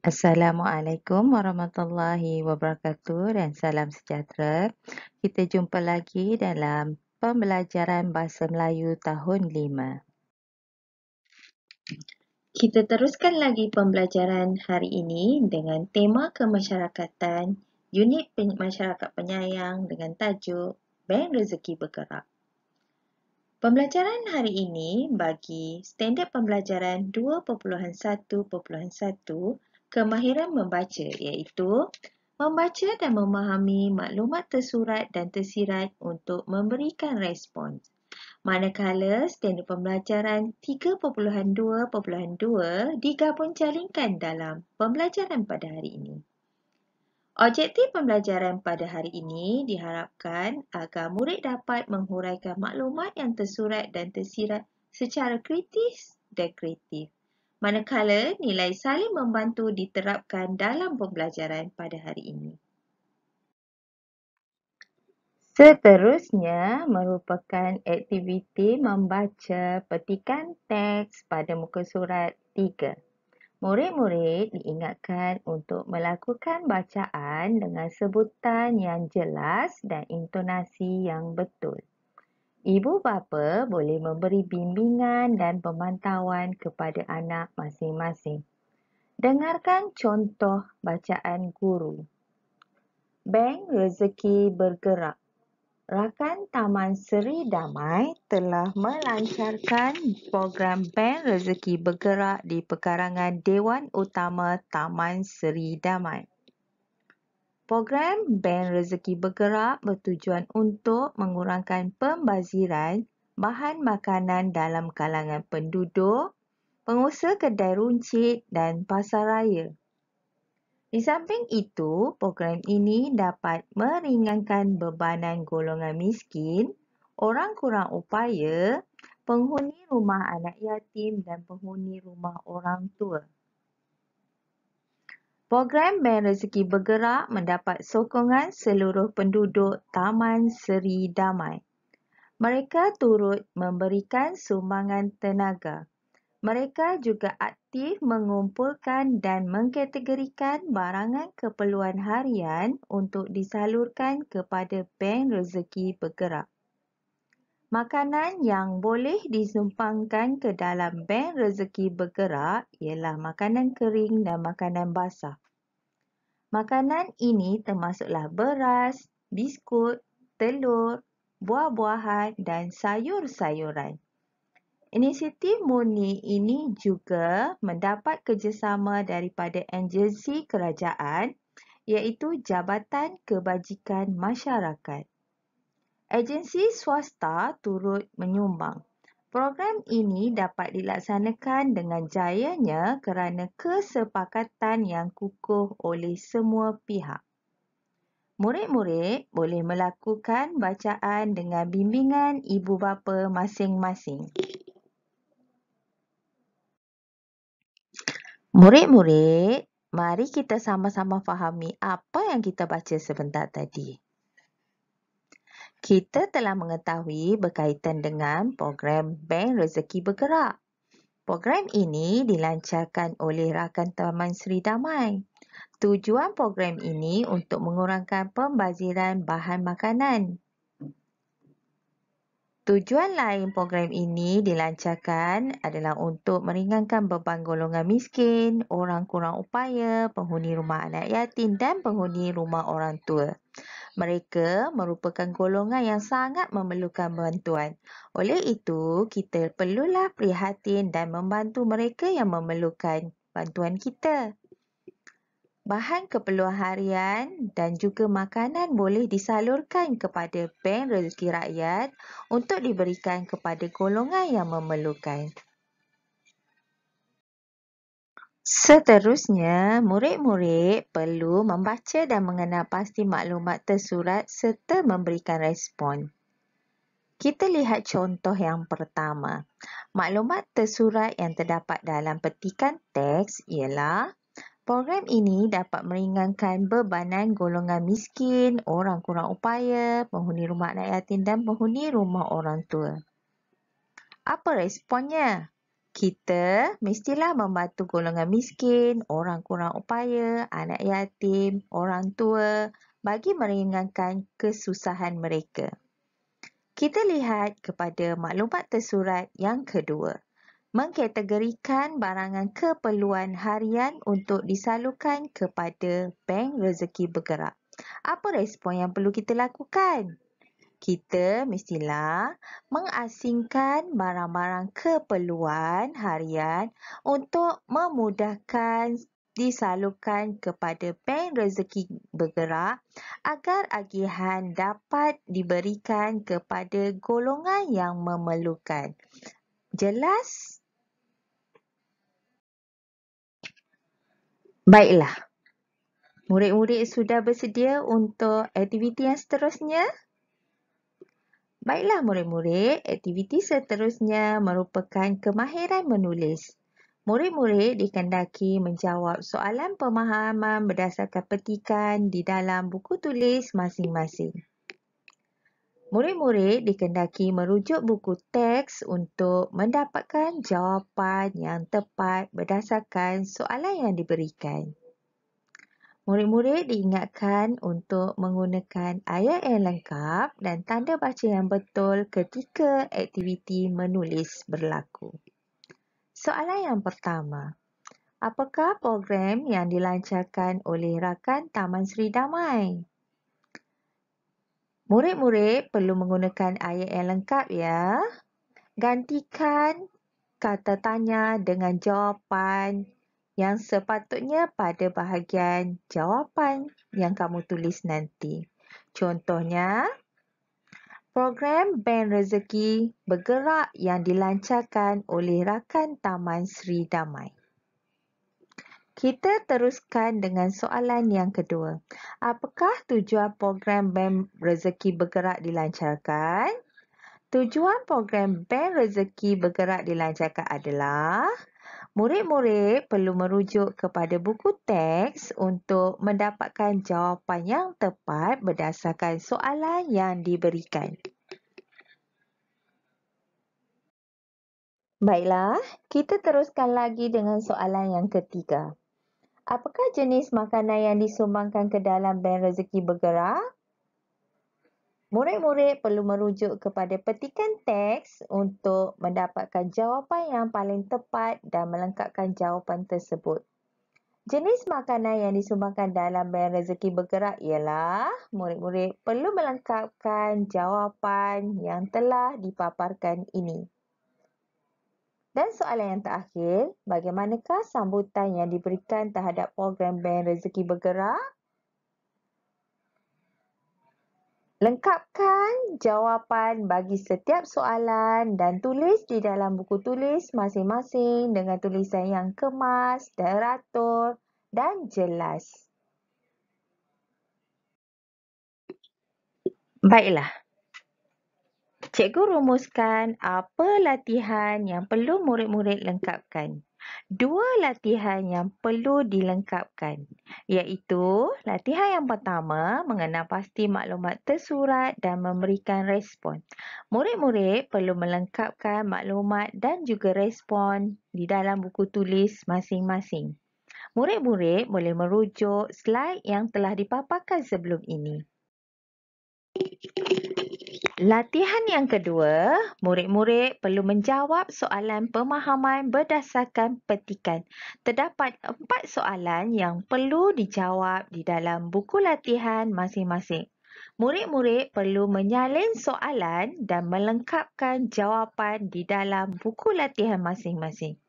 Assalamualaikum warahmatullahi wabarakatuh dan salam sejahtera. Kita jumpa lagi dalam pembelajaran Bahasa Melayu tahun 5. Kita teruskan lagi pembelajaran hari ini dengan tema kemasyarakatan, unit masyarakat penyayang dengan tajuk Bank Rezeki Bergerak. Pembelajaran hari ini bagi standard pembelajaran 2.1.1 kemahiran membaca iaitu membaca dan memahami maklumat tersurat dan tersirat untuk memberikan respons. Manakala standard pembelajaran 3.2.2 digabung jalinkan dalam pembelajaran pada hari ini. Objektif pembelajaran pada hari ini diharapkan agar murid dapat menghuraikan maklumat yang tersurat dan tersirat secara kritis dan kreatif. Manakala nilai saling membantu diterapkan dalam pembelajaran pada hari ini. Seterusnya merupakan aktiviti membaca petikan teks pada muka surat 3. Murid-murid diingatkan untuk melakukan bacaan dengan sebutan yang jelas dan intonasi yang betul. Ibu bapa boleh memberi bimbingan dan pemantauan kepada anak masing-masing. Dengarkan contoh bacaan guru. Bank Rezeki Bergerak. Rakan Taman Seri Damai telah melancarkan program Bank Rezeki Bergerak di pekarangan Dewan Utama Taman Seri Damai. Program Bank Rezeki Bergerak bertujuan untuk mengurangkan pembaziran bahan makanan dalam kalangan penduduk, pengusaha kedai runcit dan pasaraya. Di samping itu, program ini dapat meringankan bebanan golongan miskin, orang kurang upaya, penghuni rumah anak yatim dan penghuni rumah orang tua. Program Bank Rezeki Bergerak mendapat sokongan seluruh penduduk Taman Seri Damai. Mereka turut memberikan sumbangan tenaga. Mereka juga aktif mengumpulkan dan mengkategorikan barangan keperluan harian untuk disalurkan kepada Bank Rezeki Bergerak. Makanan yang boleh disumbangkan ke dalam Bank Rezeki Bergerak ialah makanan kering dan makanan basah. Makanan ini termasuklah beras, biskut, telur, buah-buahan dan sayur-sayuran. Inisiatif murni ini juga mendapat kerjasama daripada agensi kerajaan iaitu Jabatan Kebajikan Masyarakat. Agensi swasta turut menyumbang. Program ini dapat dilaksanakan dengan jayanya kerana kesepakatan yang kukuh oleh semua pihak. Murid-murid boleh melakukan bacaan dengan bimbingan ibu bapa masing-masing. Murid-murid, mari kita sama-sama fahami apa yang kita baca sebentar tadi. Kita telah mengetahui berkaitan dengan program Bank Rezeki Bergerak. Program ini dilancarkan oleh Rakan Taman Seri Damai. Tujuan program ini untuk mengurangkan pembaziran bahan makanan. Tujuan lain program ini dilancarkan adalah untuk meringankan beban golongan miskin, orang kurang upaya, penghuni rumah anak yatim dan penghuni rumah orang tua. Mereka merupakan golongan yang sangat memerlukan bantuan. Oleh itu, kita perlulah prihatin dan membantu mereka yang memerlukan bantuan kita. Bahan keperluan harian dan juga makanan boleh disalurkan kepada Bank Rezeki Rakyat untuk diberikan kepada golongan yang memerlukan. Seterusnya, murid-murid perlu membaca dan mengenal pasti maklumat tersurat serta memberikan respon. Kita lihat contoh yang pertama. Maklumat tersurat yang terdapat dalam petikan teks ialah program ini dapat meringankan bebanan golongan miskin, orang kurang upaya, penghuni rumah anak yatim dan penghuni rumah orang tua. Apa responnya? Kita mestilah membantu golongan miskin, orang kurang upaya, anak yatim, orang tua bagi meringankan kesusahan mereka. Kita lihat kepada maklumat tersurat yang kedua. Mengkategorikan barangan keperluan harian untuk disalurkan kepada Bank Rezeki Bergerak. Apa respon yang perlu kita lakukan? Kita mestilah mengasingkan barang-barang keperluan harian untuk memudahkan disalurkan kepada Bank Rezeki Bergerak agar agihan dapat diberikan kepada golongan yang memerlukan. Jelas? Baiklah. Murid-murid sudah bersedia untuk aktiviti yang seterusnya? Baiklah murid-murid, aktiviti seterusnya merupakan kemahiran menulis. Murid-murid dikendaki menjawab soalan pemahaman berdasarkan petikan di dalam buku tulis masing-masing. Murid-murid dikendaki merujuk buku teks untuk mendapatkan jawapan yang tepat berdasarkan soalan yang diberikan. Murid-murid diingatkan untuk menggunakan ayat yang lengkap dan tanda baca yang betul ketika aktiviti menulis berlaku. Soalan yang pertama. Apakah program yang dilancarkan oleh rakan Taman Sri Damai? Murid-murid perlu menggunakan ayat yang lengkap ya. Gantikan kata tanya dengan jawapan yang sepatutnya pada bahagian jawapan yang kamu tulis nanti. Contohnya, program Bank Rezeki Bergerak yang dilancarkan oleh rakan Taman Sri Damai. Kita teruskan dengan soalan yang kedua. Apakah tujuan program Bank Rezeki Bergerak dilancarkan? Tujuan program Bank Rezeki Bergerak dilancarkan adalah murid-murid perlu merujuk kepada buku teks untuk mendapatkan jawapan yang tepat berdasarkan soalan yang diberikan. Baiklah, kita teruskan lagi dengan soalan yang ketiga. Apakah jenis makanan yang disumbangkan ke dalam Bank Rezeki Bergerak? Murid-murid perlu merujuk kepada petikan teks untuk mendapatkan jawapan yang paling tepat dan melengkapkan jawapan tersebut. Jenis makanan yang disumbangkan dalam Bank Rezeki Bergerak ialah murid-murid perlu melengkapkan jawapan yang telah dipaparkan ini. Dan soalan yang terakhir, bagaimanakah sambutan yang diberikan terhadap program Bank Rezeki Bergerak? Lengkapkan jawapan bagi setiap soalan dan tulis di dalam buku tulis masing-masing dengan tulisan yang kemas, teratur dan jelas. Baiklah. Cikgu rumuskan apa latihan yang perlu murid-murid lengkapkan. Dua latihan yang perlu dilengkapkan, iaitu latihan yang pertama mengenal pasti maklumat tersurat dan memberikan respon. Murid-murid perlu melengkapkan maklumat dan juga respon di dalam buku tulis masing-masing. Murid-murid boleh merujuk slide yang telah dipaparkan sebelum ini. Latihan yang kedua, murid-murid perlu menjawab soalan pemahaman berdasarkan petikan. Terdapat 4 soalan yang perlu dijawab di dalam buku latihan masing-masing. Murid-murid perlu menyalin soalan dan melengkapkan jawapan di dalam buku latihan masing-masing.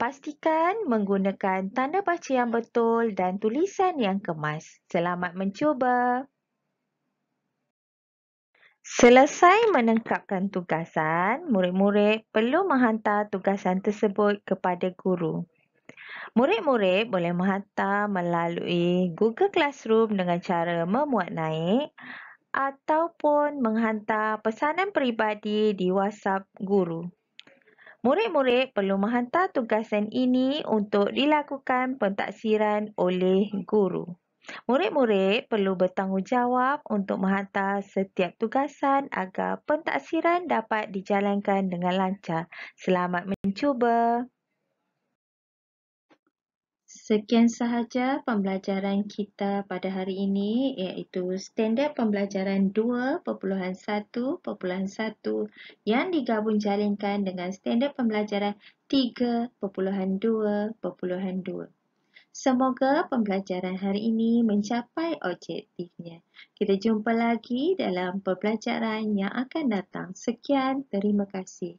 Pastikan menggunakan tanda baca yang betul dan tulisan yang kemas. Selamat mencuba! Selesai menengkapkan tugasan, murid-murid perlu menghantar tugasan tersebut kepada guru. Murid-murid boleh menghantar melalui Google Classroom dengan cara memuat naik ataupun menghantar pesanan peribadi di WhatsApp guru. Murid-murid perlu menghantar tugasan ini untuk dilakukan pentaksiran oleh guru. Murid-murid perlu bertanggungjawab untuk menghantar setiap tugasan agar pentaksiran dapat dijalankan dengan lancar. Selamat mencuba. Sekian sahaja pembelajaran kita pada hari ini, iaitu standard pembelajaran 2.1.1 yang digabung jalinkan dengan standard pembelajaran 3.2.2. Semoga pembelajaran hari ini mencapai objektifnya. Kita jumpa lagi dalam pembelajaran yang akan datang. Sekian, terima kasih.